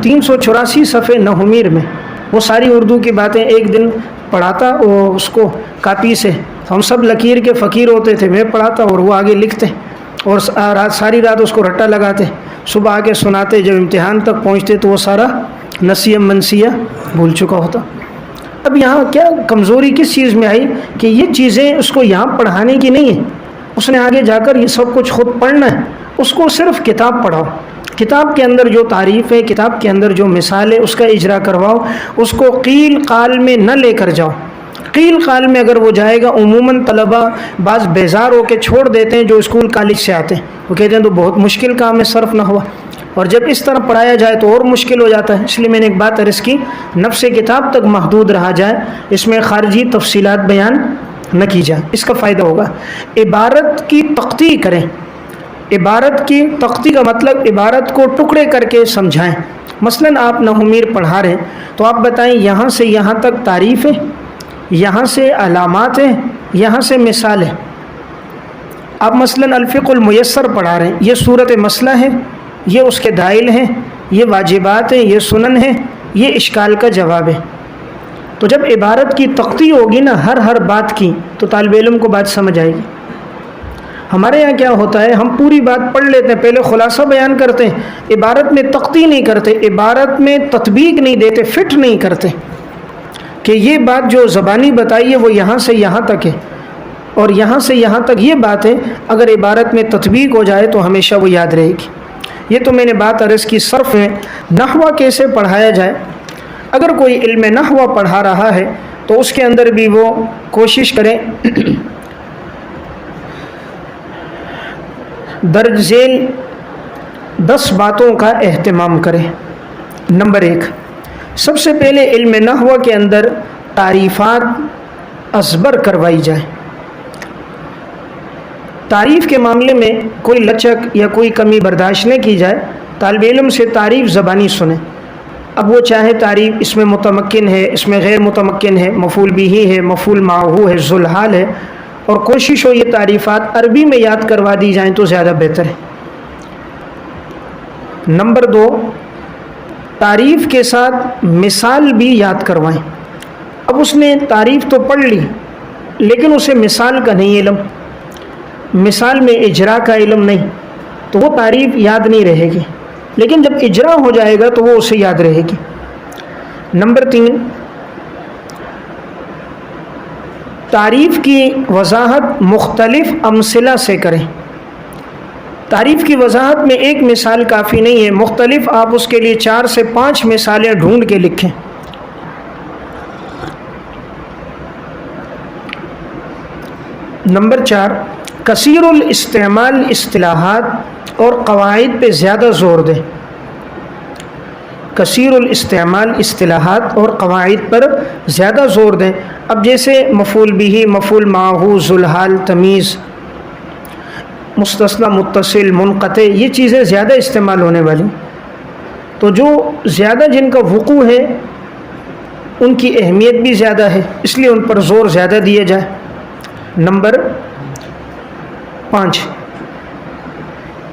Speaker 1: 384 صفحے نحومیر میں، وہ ساری اردو کی باتیں ایک دن پڑھاتا اور اس کو کاپی سے، ہم سب لکیر کے فقیر ہوتے تھے، میں پڑھاتا اور وہ آگے لکھتے اور ساری رات اس کو رٹا لگاتے، صبح آ کے سناتے، جب امتحان تک پہنچتے تو وہ سارا نسیہ منسیہ بھول چکا ہوتا۔ اب یہاں کیا کمزوری کس چیز میں آئی کہ یہ چیزیں اس کو یہاں پڑھانے کی نہیں ہیں، اس نے آگے جا کر یہ سب کچھ خود پڑھنا ہے، اس کو صرف کتاب پڑھاؤ، کتاب کے اندر جو تعریف ہے، کتاب کے اندر جو مثال ہے اس کا اجرا کرواؤ، اس کو قیل قال میں نہ لے کر جاؤ۔ قیل قال میں اگر وہ جائے گا، عموماً طلبہ بعض بیزار ہو کے چھوڑ دیتے ہیں جو اسکول کالج سے آتے ہیں، وہ کہتے ہیں تو بہت مشکل کام ہے، صرف نہ ہوا، اور جب اس طرح پڑھایا جائے تو اور مشکل ہو جاتا ہے۔ اس لیے میں نے ایک بات عرض کی، نفس کتاب تک محدود رہا جائے، اس میں خارجی تفصیلات بیان نہ کی جائے، اس کا فائدہ ہوگا۔ عبارت کی تختی کریں، عبارت کی تختی کا مطلب عبارت کو ٹکڑے کر کے سمجھائیں۔ مثلاً آپ نحومیر پڑھا رہے ہیں تو آپ بتائیں یہاں سے یہاں تک تعریف ہے، یہاں سے علامات ہیں، یہاں سے مثال ہے۔ آپ مثلاً الفقہ المیسر پڑھا رہے ہیں، یہ صورت مسئلہ ہے، یہ اس کے دائل ہیں، یہ واجبات ہیں، یہ سنن ہیں، یہ اشکال کا جواب ہے۔ تو جب عبارت کی تختی ہوگی نا ہر بات کی، تو طالب علم کو بات سمجھ آئے گی۔ ہمارے یہاں کیا ہوتا ہے، ہم پوری بات پڑھ لیتے ہیں، پہلے خلاصہ بیان کرتے ہیں، عبارت میں تختی نہیں کرتے، عبارت میں تطبیق نہیں دیتے، فٹ نہیں کرتے کہ یہ بات جو زبانی بتائی ہے وہ یہاں سے یہاں تک ہے، اور یہاں سے یہاں تک یہ بات ہے، اگر عبارت میں تطبیق ہو جائے تو ہمیشہ وہ یاد رہے گی۔ یہ تو میں نے بات عرض کی صرف میں نحو کیسے پڑھایا جائے۔ اگر کوئی علم نحو پڑھا رہا ہے تو اس کے اندر بھی وہ کوشش کرے درج ذیل 10 باتوں کا اہتمام کرے۔ نمبر 1، سب سے پہلے علم نحو کے اندر تعریفات ازبر کروائی جائے۔ تعریف کے معاملے میں کوئی لچک یا کوئی کمی برداشت نہ کی جائے، طالب علم سے تعریف زبانی سنیں۔ اب وہ چاہے تعریف اس میں متمکن ہے، اس میں غیر متمکن ہے، مفعول بھی ہے، مفعول معہو ہے، ذوالحال ہے، اور کوشش ہو یہ تعریفات عربی میں یاد کروا دی جائیں تو زیادہ بہتر ہے۔ نمبر 2، تعریف کے ساتھ مثال بھی یاد کروائیں۔ اب اس نے تعریف تو پڑھ لی لیکن اسے مثال کا نہیں علم، مثال میں اجرا کا علم نہیں، تو وہ تعریف یاد نہیں رہے گی، لیکن جب اجرا ہو جائے گا تو وہ اسے یاد رہے گی۔ نمبر 3، تعریف کی وضاحت مختلف امثلہ سے کریں۔ تعریف کی وضاحت میں ایک مثال کافی نہیں ہے، مختلف آپ اس کے لیے 4 سے 5 مثالیں ڈھونڈ کے لکھیں۔ نمبر 4، کثیر الاستعمال اصطلاحات اور قواعد پہ زیادہ زور دیں۔ کثیر الاستعمال اصطلاحات اور قواعد پر زیادہ زور دیں۔ اب جیسے مفعول بھی، مفعول معہو، ذوالحال، تمیز، مستثنی، متصل، منقطع، یہ چیزیں زیادہ استعمال ہونے والی، تو جو زیادہ جن کا وقوع ہے ان کی اہمیت بھی زیادہ ہے، اس لیے ان پر زور زیادہ دیا جائے۔ نمبر 5،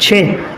Speaker 1: 6,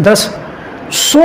Speaker 1: 10, 100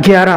Speaker 1: 11,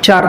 Speaker 1: 4,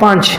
Speaker 1: 5,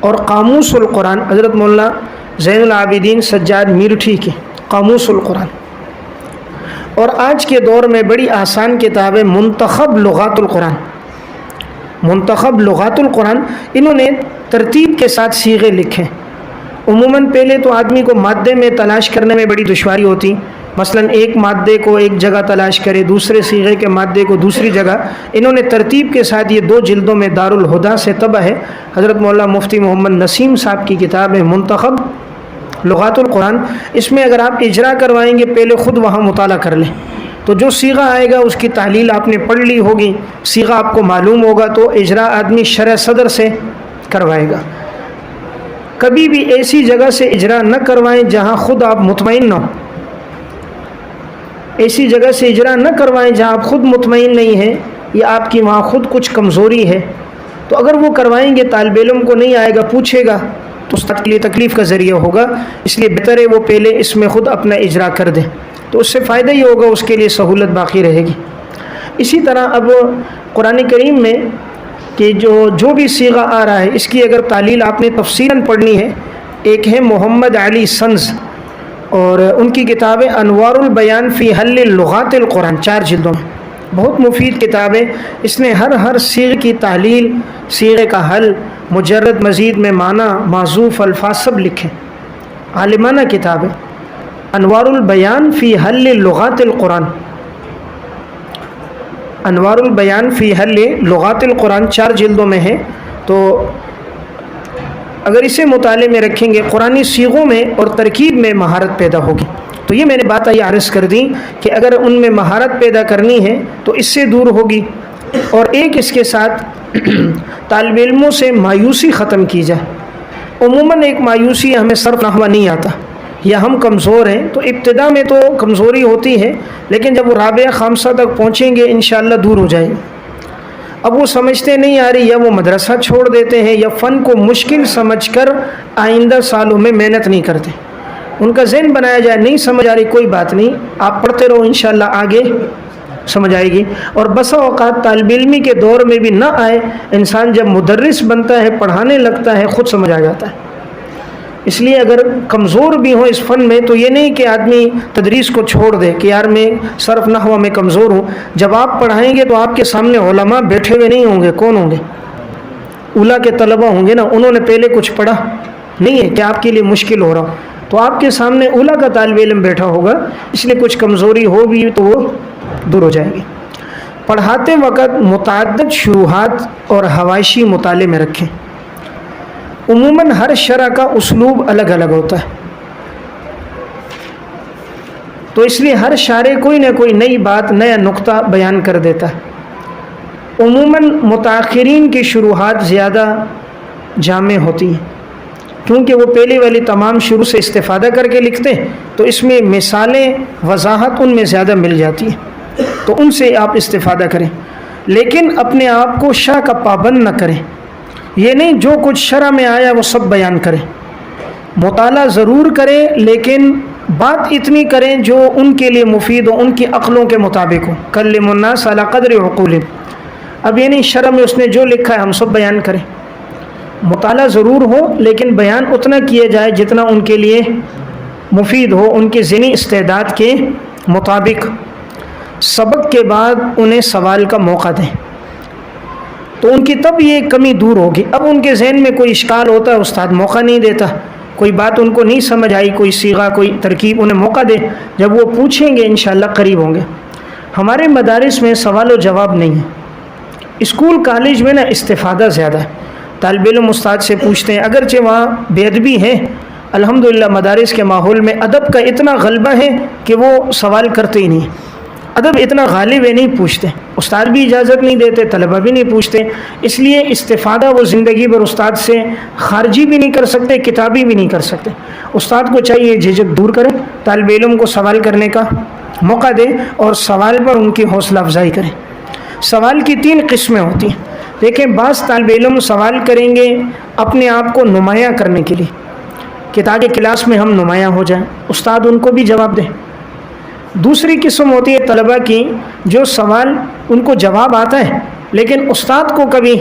Speaker 1: اور قاموس القرآن حضرت مولانا زین العابدین سجاد میرٹھی کی قاموس القرآن، اور آج کے دور میں بڑی آسان کتاب ہے منتخب لغات القرآن، منتخب لغات القرآن۔ انہوں نے ترتیب کے ساتھ صیغے لکھے۔ عموماً پہلے تو آدمی کو مادے میں تلاش کرنے میں بڑی دشواری ہوتی، مثلا ایک مادے کو ایک جگہ تلاش کرے، دوسرے صیغے کے مادے کو دوسری جگہ۔ انہوں نے ترتیب کے ساتھ یہ 2 جلدوں میں دارالہدیٰ سے طبع ہے، حضرت مولانا مفتی محمد نسیم صاحب کی کتاب ہے منتخب لغات القرآن۔ اس میں اگر آپ اجرا کروائیں گے پہلے خود وہاں مطالعہ کر لیں تو جو صیغہ آئے گا اس کی تحلیل آپ نے پڑھ لی ہوگی، صیغہ آپ کو معلوم ہوگا تو اجرا آدمی شرح صدر سے کروائے گا۔ کبھی بھی ایسی جگہ سے اجرا نہ کروائیں جہاں خود آپ مطمئن نہ ہو، ایسی جگہ سے اجرا نہ کروائیں جہاں آپ خود مطمئن نہیں ہیں یا آپ کی وہاں خود کچھ کمزوری ہے، تو اگر وہ کروائیں گے طالب علم کو نہیں آئے گا، پوچھے گا تو استاد کے لیے تکلیف کا ذریعہ ہوگا، اس لیے بہتر ہے وہ پہلے اس میں خود اپنا اجرا کر دیں، تو اس سے فائدہ ہی ہوگا، اس کے لیے سہولت باقی رہے گی۔ اسی طرح اب قرآن کریم میں کہ جو بھی صیغہ آ رہا ہے اس کی اگر تعلیل آپ نے تفصیلاً پڑھنی ہے، ایک ہے محمد علی سنز اور ان کی کتاب ہے انوار البیان فی حل لغات القرآن، 4 جلدوں میں، بہت مفید کتاب ہے۔ اس نے ہر صیغے کی تحلیل، صیغے کا حل، مجرد، مزید میں معنی، معزوف الفاظ سب لکھے، عالمانہ کتاب ہے انوار البیان فی حل لغات القرآن، انوار البیان فی حل لغات القرآن 4 جلدوں میں ہے۔ تو اگر اسے مطالعے میں رکھیں گے قرآنی صیغوں میں اور ترکیب میں مہارت پیدا ہوگی۔ تو یہ میں نے بات آئی عرض کر دی کہ اگر ان میں مہارت پیدا کرنی ہے تو اس سے دور ہوگی، اور ایک اس کے ساتھ طالب علموں سے مایوسی ختم کی جائے۔ عموماً ایک مایوسی ہمیں صرف نحو نہیں آتا یا ہم کمزور ہیں، تو ابتدا میں تو کمزوری ہوتی ہے لیکن جب وہ رابعہ خامسہ تک پہنچیں گے انشاءاللہ دور ہو جائے گی۔ اب وہ سمجھتے نہیں آ رہی، یا وہ مدرسہ چھوڑ دیتے ہیں یا فن کو مشکل سمجھ کر آئندہ سالوں میں محنت نہیں کرتے، ان کا ذہن بنایا جائے نہیں سمجھ آ رہی کوئی بات نہیں، آپ پڑھتے رہو انشاءاللہ آگے سمجھ آئے گی۔ اور بسا اوقات طالب علمی کے دور میں بھی نہ آئے، انسان جب مدرس بنتا ہے پڑھانے لگتا ہے خود سمجھ آ جاتا ہے۔ اس لیے اگر کمزور بھی ہوں اس فن میں تو یہ نہیں کہ آدمی تدریس کو چھوڑ دے کہ یار میں صرف نحو میں کمزور ہوں۔ جب آپ پڑھائیں گے تو آپ کے سامنے علماء بیٹھے ہوئے نہیں ہوں گے، کون ہوں گے؟ اولیٰ کے طلبہ ہوں گے نا، انہوں نے پہلے کچھ پڑھا نہیں ہے کہ آپ کے لیے مشکل ہو رہا، تو آپ کے سامنے اولیٰ کا طالب علم بیٹھا ہوگا، اس لیے کچھ کمزوری ہو بھی تو وہ دور ہو جائے گی۔ پڑھاتے وقت متعدد شروحات اور حواشی مطالعے میں رکھیں۔ عموماً ہر شرح کا اسلوب الگ الگ ہوتا ہے، تو اس لیے ہر شارح کوئی نہ کوئی نئی بات، نیا نقطہ بیان کر دیتا ہے۔ عموماً متاخرین کی شروحات زیادہ جامع ہوتی ہیں کیونکہ وہ پہلے والی تمام شروع سے استفادہ کر کے لکھتے ہیں، تو اس میں مثالیں، وضاحت ان میں زیادہ مل جاتی ہے، تو ان سے آپ استفادہ کریں، لیکن اپنے آپ کو شرح کا پابند نہ کریں۔ یہ نہیں جو کچھ شرح میں آیا وہ سب بیان کریں، مطالعہ ضرور کریں لیکن بات اتنی کریں جو ان کے لیے مفید ہو، ان کی عقلوں کے مطابق ہو۔ کلم الناس علی قدر عقولہم، اب یہ نہیں شرح میں اس نے جو لکھا ہے ہم سب بیان کریں، مطالعہ ضرور ہو لیکن بیان اتنا کیا جائے جتنا ان کے لیے مفید ہو، ان کے ذہنی استعداد کے مطابق۔ سبق کے بعد انہیں سوال کا موقع دیں، تو ان کی تب یہ کمی دور ہوگی۔ اب ان کے ذہن میں کوئی اشکال ہوتا ہے، استاد موقع نہیں دیتا، کوئی بات ان کو نہیں سمجھ آئی، کوئی صیغہ، کوئی ترکیب، انہیں موقع دے، جب وہ پوچھیں گے انشاءاللہ قریب ہوں گے۔ ہمارے مدارس میں سوال و جواب نہیں ہے، اسکول کالج میں نا استفادہ زیادہ ہے، طالب علم استاد سے پوچھتے ہیں، اگرچہ وہاں بے ادبی ہے، الحمدللہ مدارس کے ماحول میں ادب کا اتنا غلبہ ہے کہ وہ سوال کرتے ہی نہیں، ادب اتنا غالب ہے، نہیں پوچھتے، استاد بھی اجازت نہیں دیتے، طلبہ بھی نہیں پوچھتے، اس لیے استفادہ وہ زندگی بھر استاد سے خارجی بھی نہیں کر سکتے، کتابی بھی نہیں کر سکتے۔ استاد کو چاہیے جھجک دور کریں، طالب علم کو سوال کرنے کا موقع دیں اور سوال پر ان کی حوصلہ افزائی کریں۔ سوال کی 3 قسمیں ہوتی ہیں۔ دیکھیں، بعض طالب علم سوال کریں گے اپنے آپ کو نمایاں کرنے کے لیے کہ تاکہ کلاس میں ہم نمایاں ہو جائیں، استاد ان کو بھی جواب دیں۔ دوسری قسم ہوتی ہے طلبہ کی جو سوال ان کو جواب آتا ہے لیکن استاد کو کبھی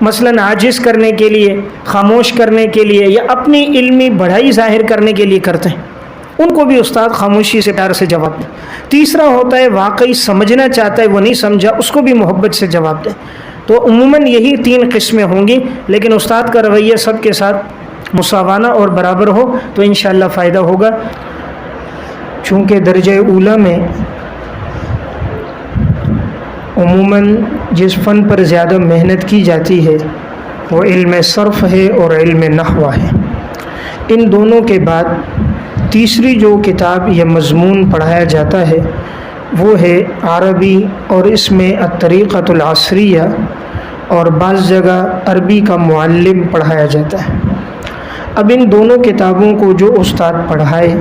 Speaker 1: مثلاً عاجز کرنے کے لیے، خاموش کرنے کے لیے یا اپنی علمی بڑھائی ظاہر کرنے کے لیے کرتے ہیں، ان کو بھی استاد خاموشی سے پیار سے جواب دیں۔ تیسرا ہوتا ہے واقعی سمجھنا چاہتا ہے وہ نہیں سمجھا، اس کو بھی محبت سے جواب دیں۔ تو عموماً یہی 3 قسمیں ہوں گی، لیکن استاد کا رویہ سب کے ساتھ مساوانہ اور برابر ہو تو انشاءاللہ فائدہ ہوگا۔ چونکہ درجہ اولیٰ میں عموماً جس فن پر زیادہ محنت کی جاتی ہے وہ علم صرف ہے اور علم نحو ہے۔ ان دونوں کے بعد تیسری جو کتاب یا مضمون پڑھایا جاتا ہے وہ ہے عربی، اور اس میں الطریقۃ العصریہ، اور بعض جگہ عربی کا معلم پڑھایا جاتا ہے۔ اب ان دونوں کتابوں کو جو استاد پڑھائے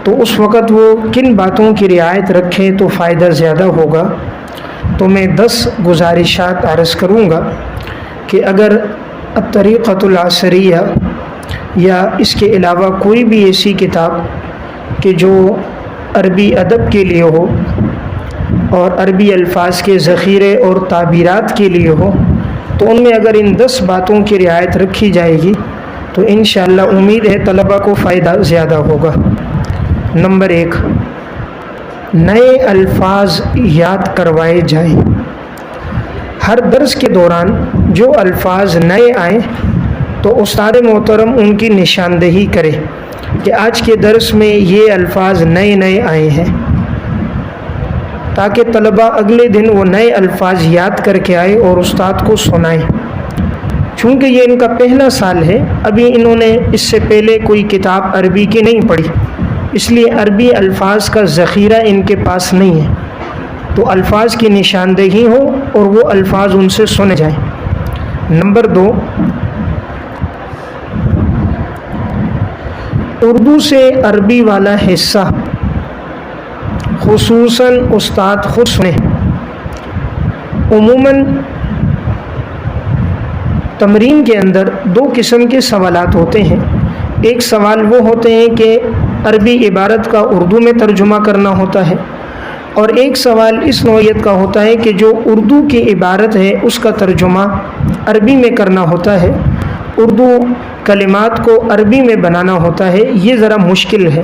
Speaker 1: تو اس وقت وہ کن باتوں کی رعایت رکھیں تو فائدہ زیادہ ہوگا، تو میں 10 گزارشات عرض کروں گا کہ اگر الطریقۃ العصریہ یا اس کے علاوہ کوئی بھی ایسی کتاب کہ جو عربی ادب کے لیے ہو اور عربی الفاظ کے ذخیرے اور تعبیرات کے لیے ہو، تو ان میں اگر ان 10 باتوں کی رعایت رکھی جائے گی تو انشاءاللہ امید ہے طلبہ کو فائدہ زیادہ ہوگا۔ نمبر 1، نئے الفاظ یاد کروائے جائیں۔ ہر درس کے دوران جو الفاظ نئے آئیں تو استاد محترم ان کی نشاندہی کرے کہ آج کے درس میں یہ الفاظ نئے آئے ہیں، تاکہ طلبہ اگلے دن وہ نئے الفاظ یاد کر کے آئے اور استاد کو سنائیں۔ چونکہ یہ ان کا پہلا سال ہے، ابھی انہوں نے اس سے پہلے کوئی کتاب عربی کی نہیں پڑھی، اس لیے عربی الفاظ کا ذخیرہ ان کے پاس نہیں ہے، تو الفاظ کی نشاندہی ہو اور وہ الفاظ ان سے سنے جائیں۔ نمبر 2، اردو سے عربی والا حصہ خصوصاً استاد خود سنیں۔ عموماً تمرین کے اندر 2 قسم کے سوالات ہوتے ہیں۔ ایک سوال وہ ہوتے ہیں کہ عربی عبارت کا اردو میں ترجمہ کرنا ہوتا ہے، اور ایک سوال اس نوعیت کا ہوتا ہے کہ جو اردو کی عبارت ہے اس کا ترجمہ عربی میں کرنا ہوتا ہے، اردو کلمات کو عربی میں بنانا ہوتا ہے۔ یہ ذرا مشکل ہے،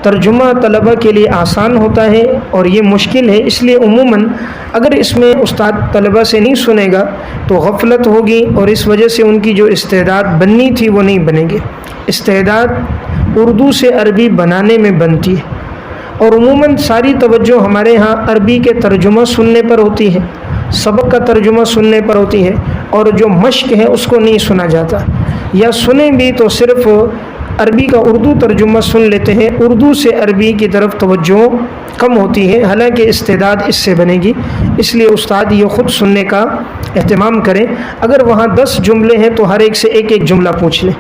Speaker 1: ترجمہ طلبہ کے لیے آسان ہوتا ہے اور یہ مشکل ہے، اس لیے عموماً اگر اس میں استاد طلبہ سے نہیں سنے گا تو غفلت ہوگی، اور اس وجہ سے ان کی جو استعداد بننی تھی وہ نہیں بنے گی۔ استعداد اردو سے عربی بنانے میں بنتی ہے، اور عموماً ساری توجہ ہمارے ہاں عربی کے ترجمہ سننے پر ہوتی ہے، سبق کا ترجمہ سننے پر ہوتی ہے، اور جو مشق ہے اس کو نہیں سنا جاتا، یا سنیں بھی تو صرف عربی کا اردو ترجمہ سن لیتے ہیں، اردو سے عربی کی طرف توجہ کم ہوتی ہے، حالانکہ استعداد اس سے بنے گی۔ اس لیے استاد یہ خود سننے کا اہتمام کریں۔ اگر وہاں 10 جملے ہیں تو ہر ایک سے ایک جملہ پوچھ لیں،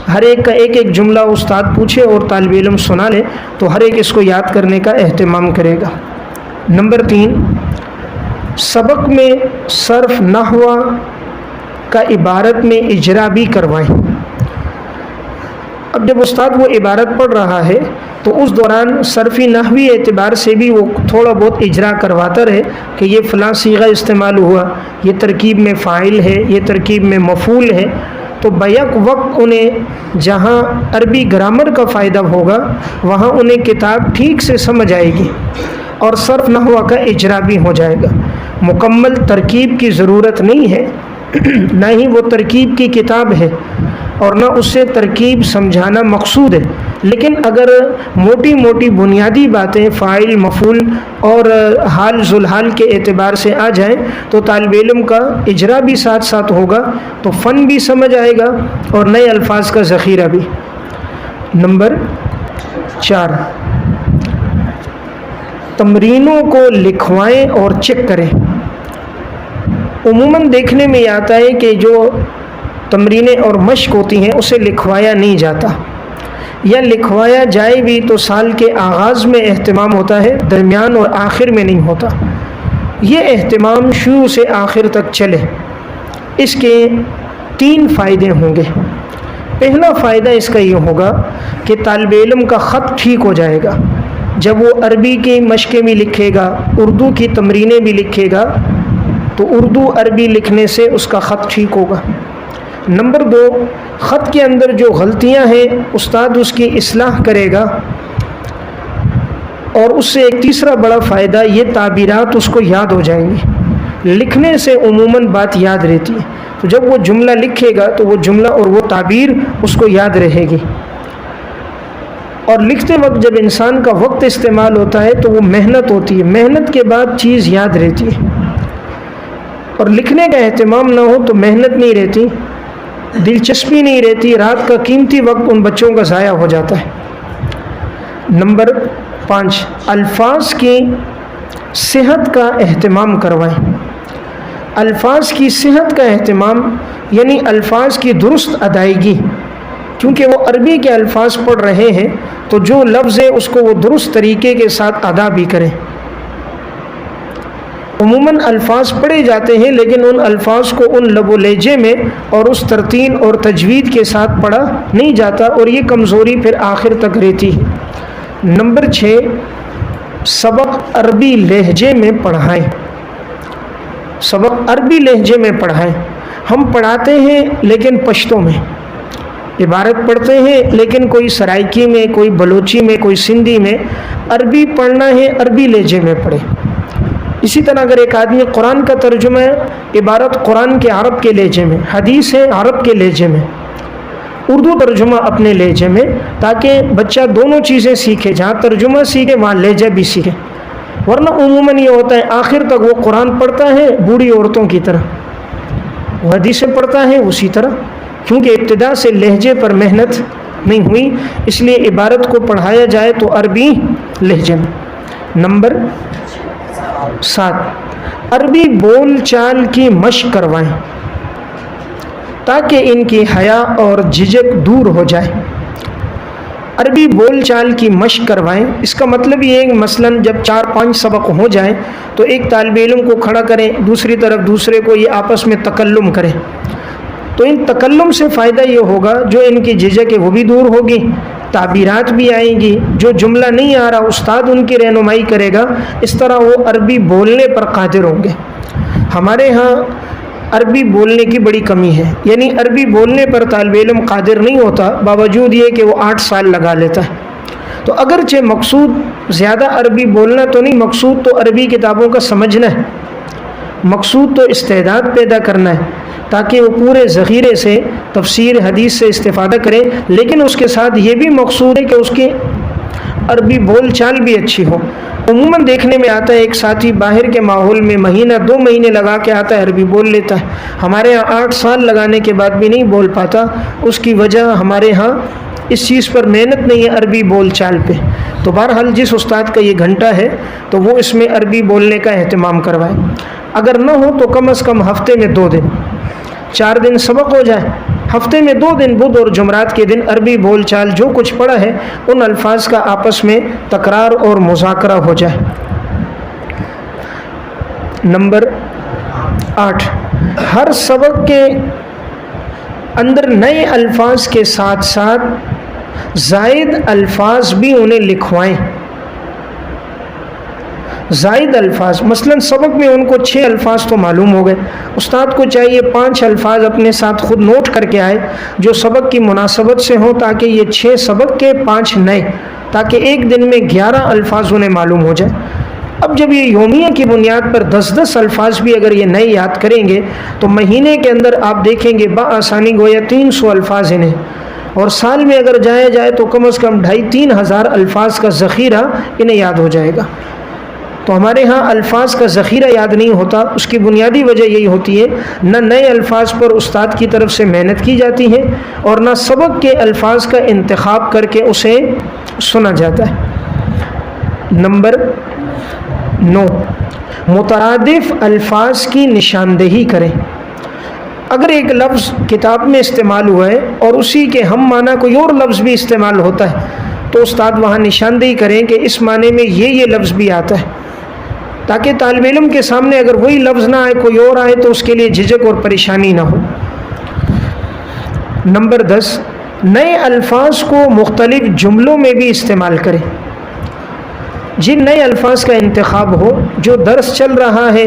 Speaker 1: ہر ایک کا ایک جملہ استاد پوچھے اور طالب علم سنا لے تو ہر ایک اس کو یاد کرنے کا اہتمام کرے گا۔ نمبر 3، سبق میں صرف نحو کا عبارت میں اجرا بھی کروائیں۔ اب جب استاد وہ عبارت پڑھ رہا ہے تو اس دوران صرفی نحوی اعتبار سے بھی وہ تھوڑا بہت اجرا کرواتا رہے کہ یہ فلاں صیغہ استعمال ہوا، یہ ترکیب میں فاعل ہے، یہ ترکیب میں مفعول ہے، تو بیک وقت انہیں جہاں عربی گرامر کا فائدہ ہوگا وہاں انہیں کتاب ٹھیک سے سمجھ آئے گی اور صرف نحو کا اجرا بھی ہو جائے گا۔ مکمل ترکیب کی ضرورت نہیں ہے، نہ ہی وہ ترکیب کی کتاب ہے اور نہ اس سے ترکیب سمجھانا مقصود ہے، لیکن اگر موٹی موٹی بنیادی باتیں فاعل مفعول اور حال ذوالحال کے اعتبار سے آ جائیں تو طالب علم کا اجرا بھی ساتھ ساتھ ہوگا، تو فن بھی سمجھ آئے گا اور نئے الفاظ کا ذخیرہ بھی۔ نمبر 4، تمرینوں کو لکھوائیں اور چیک کریں۔ عموماً دیکھنے میں آتا ہے کہ جو تمرینیں اور مشق ہوتی ہیں اسے لکھوایا نہیں جاتا، یا لکھوایا جائے بھی تو سال کے آغاز میں اہتمام ہوتا ہے، درمیان اور آخر میں نہیں ہوتا۔ یہ اہتمام شروع سے آخر تک چلے۔ اس کے 3 فائدے ہوں گے۔ پہلا فائدہ اس کا یہ ہوگا کہ طالب علم کا خط ٹھیک ہو جائے گا۔ جب وہ عربی کی مشقیں بھی لکھے گا، اردو کی تمرینیں بھی لکھے گا، تو اردو عربی لکھنے سے اس کا خط ٹھیک ہوگا۔ نمبر 2، خط کے اندر جو غلطیاں ہیں استاد اس کی اصلاح کرے گا، اور اس سے ایک تیسرا بڑا فائدہ، یہ تعبیرات اس کو یاد ہو جائیں گی۔ لکھنے سے عموماً بات یاد رہتی ہے، تو جب وہ جملہ لکھے گا تو وہ جملہ اور وہ تعبیر اس کو یاد رہے گی۔ اور لکھتے وقت جب انسان کا وقت استعمال ہوتا ہے تو وہ محنت ہوتی ہے، محنت کے بعد چیز یاد رہتی ہے، اور لکھنے کا اہتمام نہ ہو تو محنت نہیں رہتی، دلچسپی نہیں رہتی، رات کا قیمتی وقت ان بچوں کا ضائع ہو جاتا ہے۔ نمبر 5، الفاظ کی صحت کا اہتمام کروائیں۔ الفاظ کی صحت کا اہتمام یعنی الفاظ کی درست ادائیگی، کیونکہ وہ عربی کے الفاظ پڑھ رہے ہیں تو جو لفظ ہے اس کو وہ درست طریقے کے ساتھ ادا بھی کریں۔ عموماً الفاظ پڑھے جاتے ہیں لیکن ان الفاظ کو ان لب و لہجے میں اور اس ترتیل اور تجوید کے ساتھ پڑھا نہیں جاتا، اور یہ کمزوری پھر آخر تک رہتی ہے۔ نمبر 6، سبق عربی لہجے میں پڑھائیں۔ سبق عربی لہجے میں پڑھائیں۔ ہم پڑھاتے ہیں لیکن پشتو میں، عبارت پڑھتے ہیں لیکن کوئی سرائکی میں، کوئی بلوچی میں، کوئی سندھی میں۔ عربی پڑھنا ہے عربی لہجے میں پڑھے۔ اسی طرح اگر ایک آدمی قرآن کا ترجمہ ہے، عبارت قرآن کے عرب کے لہجے میں، حدیث ہے عرب کے لہجے میں، اردو ترجمہ اپنے لہجے میں، تاکہ بچہ دونوں چیزیں سیکھے، جہاں ترجمہ سیکھے وہاں لہجہ بھی سیکھے۔ ورنہ عموماً یہ ہوتا ہے آخر تک وہ قرآن پڑھتا ہے بوڑھی عورتوں کی طرح، وہ حدیثیں پڑھتا ہے اسی طرح، کیونکہ ابتدا سے لہجے پر محنت نہیں ہوئی، اس لیے عبارت کو پڑھایا جائے تو عربی لہجے میں۔ نمبر 7، عربی بول چال کی مشق کروائیں تاکہ ان کی حیا اور جھجک دور ہو جائے۔ عربی بول چال کی مشق کروائیں، اس کا مطلب یہ ہے کہ مثلاً جب 4-5 سبق ہو جائیں تو ایک طالب علم کو کھڑا کریں، دوسری طرف دوسرے کو یہ آپس میں تکلم کریں، تو ان تکلم سے فائدہ یہ ہوگا جو ان کی جھجک ہے وہ بھی دور ہوگی، تعبیرات بھی آئیں گی، جو جملہ نہیں آ رہا استاد ان کی رہنمائی کرے گا، اس طرح وہ عربی بولنے پر قادر ہوں گے۔ ہمارے ہاں عربی بولنے کی بڑی کمی ہے، یعنی عربی بولنے پر طالب علم قادر نہیں ہوتا، باوجود یہ کہ وہ 8 سال لگا لیتا ہے۔ تو اگرچہ مقصود زیادہ عربی بولنا تو نہیں، مقصود تو عربی کتابوں کا سمجھنا ہے، مقصود تو استعداد پیدا کرنا ہے تاکہ وہ پورے ذخیرے سے تفسیر حدیث سے استفادہ کرے، لیکن اس کے ساتھ یہ بھی مقصود ہے کہ اس کی عربی بول چال بھی اچھی ہو۔ عموماً دیکھنے میں آتا ہے ایک ساتھی باہر کے ماحول میں مہینہ 2 مہینے لگا کے آتا ہے، عربی بول لیتا ہے، ہمارے ہاں 8 سال لگانے کے بعد بھی نہیں بول پاتا۔ اس کی وجہ ہمارے ہاں اس چیز پر محنت نہیں ہے، عربی بول چال پہ۔ تو بہرحال جس استاد کا یہ گھنٹہ ہے تو وہ اس میں عربی بولنے کا اہتمام کروائے، اگر نہ ہو تو کم از کم ہفتے میں 2 دن، 4 دن سبق ہو جائے، ہفتے میں 2 دن بدھ اور جمعرات کے دن عربی بول چال جو کچھ پڑھا ہے ان الفاظ کا آپس میں تکرار اور مذاکرہ ہو جائے۔ نمبر 8، ہر سبق کے اندر نئے الفاظ کے ساتھ ساتھ زائد الفاظ بھی انہیں لکھوائیں۔ زائد الفاظ، مثلاً سبق میں ان کو 6 الفاظ تو معلوم ہو گئے، استاد کو چاہیے 5 الفاظ اپنے ساتھ خود نوٹ کر کے آئے جو سبق کی مناسبت سے ہوں، تاکہ یہ 6 سبق کے 5 نئے، تاکہ ایک دن میں 11 الفاظ انہیں معلوم ہو جائے۔ اب جب یہ یومیہ کی بنیاد پر 10-10 الفاظ بھی اگر یہ نئے یاد کریں گے تو مہینے کے اندر آپ دیکھیں گے بآسانی گویا 300 الفاظ انہیں، اور سال میں اگر جایا جائے تو کم از کم 2500-3000 ہزار الفاظ کا ذخیرہ انہیں یاد ہو جائے گا۔ تو ہمارے ہاں الفاظ کا ذخیرہ یاد نہیں ہوتا، اس کی بنیادی وجہ یہی ہوتی ہے نہ نئے الفاظ پر استاد کی طرف سے محنت کی جاتی ہے، اور نہ سبق کے الفاظ کا انتخاب کر کے اسے سنا جاتا ہے۔ نمبر 9، مترادف الفاظ کی نشاندہی کریں۔ اگر ایک لفظ کتاب میں استعمال ہوا ہے اور اسی کے ہم معنی کوئی اور لفظ بھی استعمال ہوتا ہے تو استاد وہاں نشاندہی کریں کہ اس معنی میں یہ لفظ بھی آتا ہے، تاکہ طالب علم کے سامنے اگر وہی لفظ نہ آئے کوئی اور آئے تو اس کے لیے جھجک اور پریشانی نہ ہو۔ نمبر 10، نئے الفاظ کو مختلف جملوں میں بھی استعمال کریں۔ جن نئے الفاظ کا انتخاب ہو، جو درس چل رہا ہے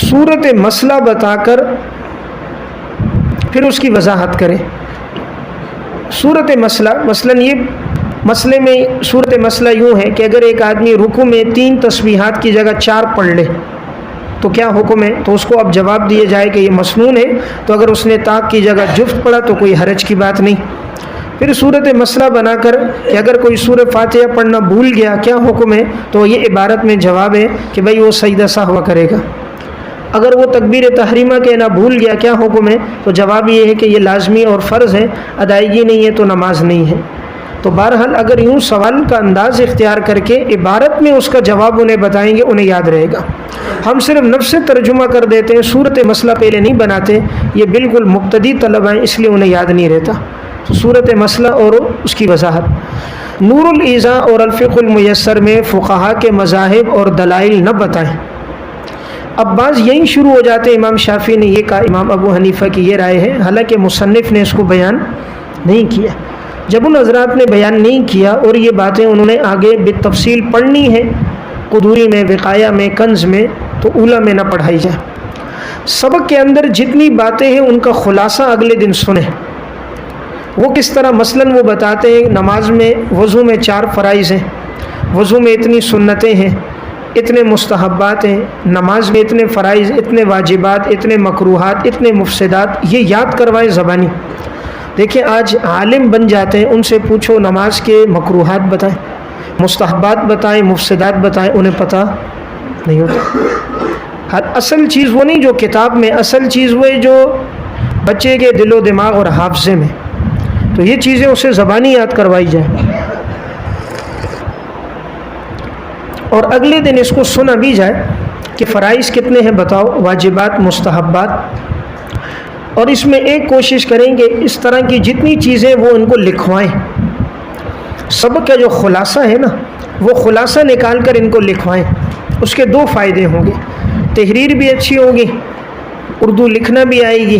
Speaker 1: صورت مسئلہ بتا کر پھر اس کی وضاحت کرے۔ صورت مسئلہ مثلاً یہ مسئلے میں صورت مسئلہ یوں ہے کہ اگر ایک آدمی رکوع میں 3 تسبیحات کی جگہ 4 پڑھ لے تو کیا حکم ہے؟ تو اس کو اب جواب دیا جائے کہ یہ مسنون ہے، تو اگر اس نے طاق کی جگہ جفت پڑھا تو کوئی حرج کی بات نہیں۔ پھر صورت مسئلہ بنا کر کہ اگر کوئی سورہ فاتحہ پڑھنا بھول گیا کیا حکم ہے؟ تو یہ عبارت میں جواب ہے کہ بھئی وہ سجدہ سہو کرے گا۔ اگر وہ تکبیر تحریمہ کہنا بھول گیا کیا حکم ہے؟ تو جواب یہ ہے کہ یہ لازمی اور فرض ہے، ادائیگی نہیں ہے تو نماز نہیں ہے۔ تو بہرحال اگر یوں سوال کا انداز اختیار کر کے عبارت میں اس کا جواب انہیں بتائیں گے انہیں یاد رہے گا۔ ہم صرف نفس ترجمہ کر دیتے ہیں، صورت مسئلہ پہلے نہیں بناتے، یہ بالکل مبتدی طلبہ ہیں اس لیے انہیں یاد نہیں رہتا۔ تو صورت مسئلہ اور اس کی وضاحت۔ نور الایضاح اور الفقہ المیسر میں فقہا کے مذاہب اور دلائل نہ بتائیں۔ اب بعض یہیں شروع ہو جاتے ہیں، امام شافعی نے یہ کہا، امام ابو حنیفہ کی یہ رائے ہے، حالانکہ مصنف نے اس کو بیان نہیں کیا۔ جب ان حضرات نے بیان نہیں کیا اور یہ باتیں انہوں نے آگے بالتفصیل پڑھنی ہے قدوری میں، وقایہ میں، کنز میں، تو اولیٰ میں نہ پڑھائی جائے۔ سبق کے اندر جتنی باتیں ہیں ان کا خلاصہ اگلے دن سنیں۔ وہ کس طرح؟ مثلاً وہ بتاتے ہیں نماز میں وضو میں 4 فرائض ہیں، وضو میں اتنی سنتیں ہیں، اتنے مستحبات ہیں، نماز میں اتنے فرائض، اتنے واجبات، اتنے مکروہات، اتنے مفسدات، یہ یاد کروائے زبانی۔ دیکھیں آج عالم بن جاتے ہیں، ان سے پوچھو نماز کے مکروہات بتائیں، مستحبات بتائیں، مفسدات بتائیں، انہیں پتہ نہیں ہوتا۔ اصل چیز وہ نہیں جو کتاب میں، اصل چیز وہ ہے جو بچے کے دل و دماغ اور حافظے میں، تو یہ چیزیں اسے زبانی یاد کروائی جائیں اور اگلے دن اس کو سنا بھی جائے کہ فرائض کتنے ہیں بتاؤ، واجبات، مستحبات، اور اس میں ایک کوشش کریں کہ اس طرح کی جتنی چیزیں وہ ان کو لکھوائیں۔ سبق کا جو خلاصہ ہے نا وہ خلاصہ نکال کر ان کو لکھوائیں۔ اس کے 2 فائدے ہوں گے، تحریر بھی اچھی ہوگی، اردو لکھنا بھی آئے گی،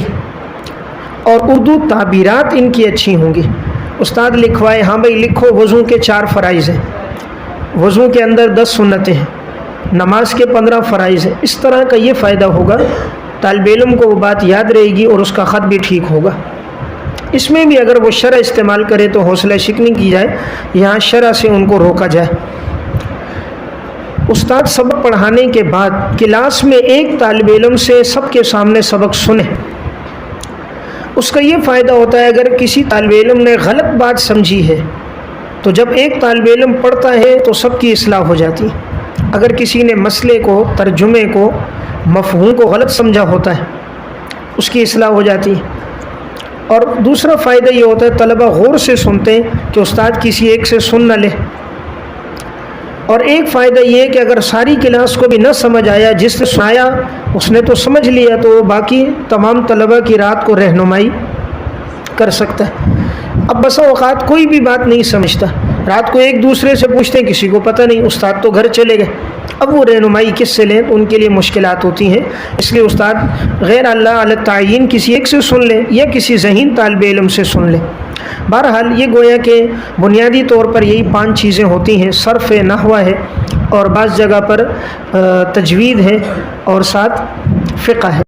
Speaker 1: اور اردو تعبیرات ان کی اچھی ہوں گی۔ استاد لکھوائے، ہاں بھائی لکھو وضو کے 4 فرائض ہیں، وضو کے اندر 10 سنتیں ہیں، نماز کے 15 فرائض ہیں۔ اس طرح کا یہ فائدہ ہوگا، طالب علم کو وہ بات یاد رہے گی اور اس کا خط بھی ٹھیک ہوگا۔ اس میں بھی اگر وہ شرع استعمال کرے تو حوصلہ شکنی کی جائے، یہاں شرع سے ان کو روکا جائے۔ استاد سبق پڑھانے کے بعد کلاس میں ایک طالب علم سے سب کے سامنے سبق سنے۔ اس کا یہ فائدہ ہوتا ہے اگر کسی طالب علم نے غلط بات سمجھی ہے تو جب ایک طالب علم پڑھتا ہے تو سب کی اصلاح ہو جاتی ہے۔ اگر کسی نے مسئلے کو، ترجمے کو، مفہوم کو غلط سمجھا ہوتا ہے اس کی اصلاح ہو جاتی ہے۔ اور دوسرا فائدہ یہ ہوتا ہے طلبہ غور سے سنتے ہیں کہ استاد کسی ایک سے سن نہ لے۔ اور ایک فائدہ یہ ہے کہ اگر ساری کلاس کو بھی نہ سمجھ آیا، جس نے سنایا اس نے تو سمجھ لیا، تو وہ باقی تمام طلبہ کی رات کو رہنمائی کر سکتا ہے۔ اب بسا اوقات کوئی بھی بات نہیں سمجھتا، رات کو ایک دوسرے سے پوچھتے ہیں، کسی کو پتہ نہیں، استاد تو گھر چلے گئے، اب وہ رہنمائی کس سے لیں؟ ان کے لیے مشکلات ہوتی ہیں۔ اس لیے استاد غیر اللہ علی تعین کسی ایک سے سن لے یا کسی ذہین طالب علم سے سن لے۔ بہرحال یہ گویا کہ بنیادی طور پر یہی 5 چیزیں ہوتی ہیں، صرف ہے، نحو ہے، اور بعض جگہ پر تجوید ہے، اور ساتھ فقہ ہے۔